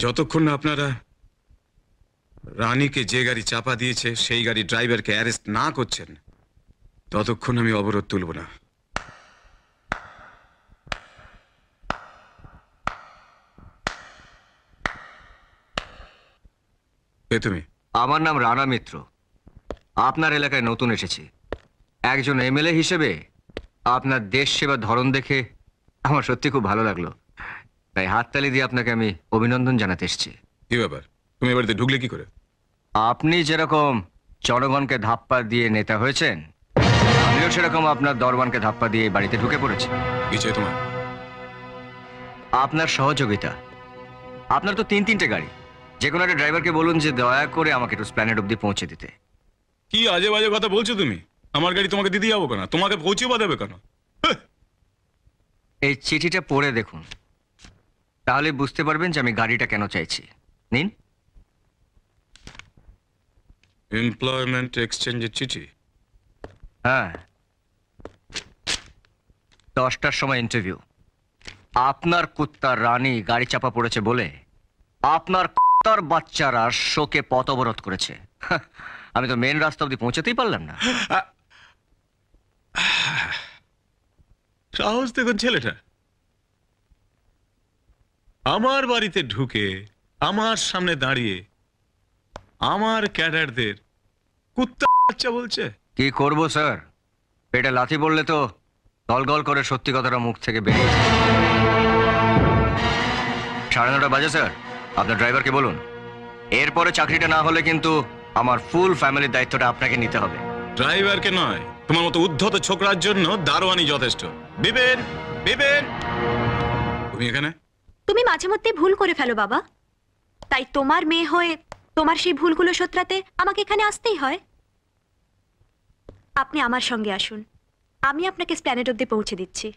যতক্ষণ না আপনারা রানীকে যে গাড়ি চাপা দিয়েছে সেই গাড়ি ড্রাইভারকে অ্যারেস্ট না করছেন ততক্ষণ আমি অবরোধ তুলব না। কে তুমি? আমার নাম রানা মিত্র। আপনার এলাকায় নতুন এসেছি। একজন এমএলএ হিসেবে আপনার দেশ সেবার ধরন দেখে আমার সত্যি খুব ভালো লাগলো, তাই হাততালি দিয়ে আপনাকে আমি অভিনন্দন জানাতে এসেছি। কি ব্যাপার, তুমি বাড়িতে ঢুকলে কি করে? আপনি যেরকম জনগণকে ধাপ্পা দিয়ে নেতা হয়েছেন, আমিও সেরকম আপনার দরবানকে ধাপ্পা দিয়ে বাড়িতে ঢুকে পড়েছি। কি চাই তোমার? আপনার সহযোগিতা। আপনার তো তিনটে গাড়ি, যে কোনো একটা ড্রাইভারকে বলুন যে দয়া করে আমাকে একটু স্প্ল্যানেড অব্দি পৌঁছে দিতে। কি আজে বাজে কথা বলছো তুমি? আমার গাড়ি তোমাকে দিতে যাবো কেন? তোমাকে পৌঁছে বা দেবে কেন? এই চিঠিটা পড়ে দেখুন, তাহলে বুঝতে পারবেন যে আমি গাড়িটা কেন চাইছি। নিন। এমপ্লয়মেন্ট এক্সচেঞ্জের চিঠি? হ্যাঁ, 10টার সময় ইন্টারভিউ। আপনার কুত্তার রানী গাড়ি চাপা পড়েছে বলে আপনার কুত্তার বাচ্চারা শোকে পথ অবরোধ করেছে। আমি তো মেন রাস্তা অব্দি পৌঁছাতেই পারলাম না। সাহস দেখুন ছেলেটা, আমার বাড়িতে ঢুকে আমার সামনে দাঁড়িয়ে আমার ক্যাডারদের কুত্তা বাচ্চা বলছে। কি করব স্যার, পেটে লাথি বললে তো গলগল করে সত্যি কথাটা মুখ থেকে বেরিয়ে যায়। 9:30 বাজে স্যার, আপনার ড্রাইভারকে বলুন এরপরে চাকরিটা না হলে কিন্তু আমার ফুল ফ্যামিলির দায়িত্বটা আপনাকে নিতে হবে। ড্রাইভারকে নয়, তোমার মতো উদ্ধত ছোকরার জন্য দারোয়ানি যথেষ্ট। বিবেন, বিবেন, তুমি এখানে? তুমি মাঝে মধ্যে ভুল করে ফেলো বাবা, তাই তোমার মেয়ে হয়ে তোমার সেই ভুলগুলো শোধরাতে আমাকে এখানে আসতেই হয়। আপনি আমার সঙ্গে আসুন, আমি আপনাকে স্প্ল্যানেড অব্দি পৌঁছে দিচ্ছি।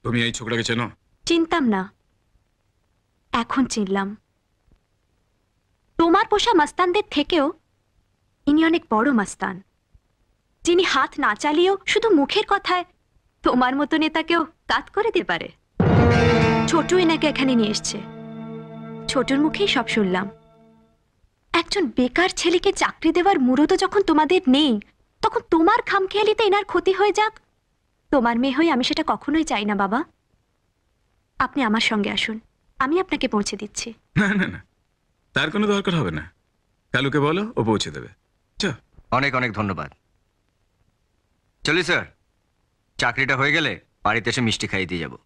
তুমি এই ছোকরাকে চেনো? চিনতাম না, এখন চিনলাম। তোমার পোষা মাস্তানদের থেকেও ইনি অনেক বড় মাস্তান, যিনি হাত না চালিয়েও শুধু মুখের কথায় তোমার মতো নেতাকেও কাত করে দিতে পারে। ছোটু এনাকে এখানে নিয়ে এসছে, ছোটুর মুখেই সব শুনলাম। একজন বেকার ছেলেকে চাকরি দেওয়ার মুরত যখন তোমাদের নেই, তখন তোমার খামখেয়ালিতে এনার ক্ষতি হয়ে যাক, তোমার মেয়ে হয়ে আমি সেটা কখনোই চাই না বাবা। আপনি আমার সঙ্গে আসুন, আমি আপনাকে পৌঁছে দিচ্ছি। না না না, তার কোনো দরকার হবে না। কালুকে বলো, ও পৌঁছে দেবে। অনেক অনেক ধন্যবাদ। চলি স্যার, চাকরিটা হয়ে গেলে বাড়িতে এসে মিষ্টি খাইয়ে দিয়ে যাবো।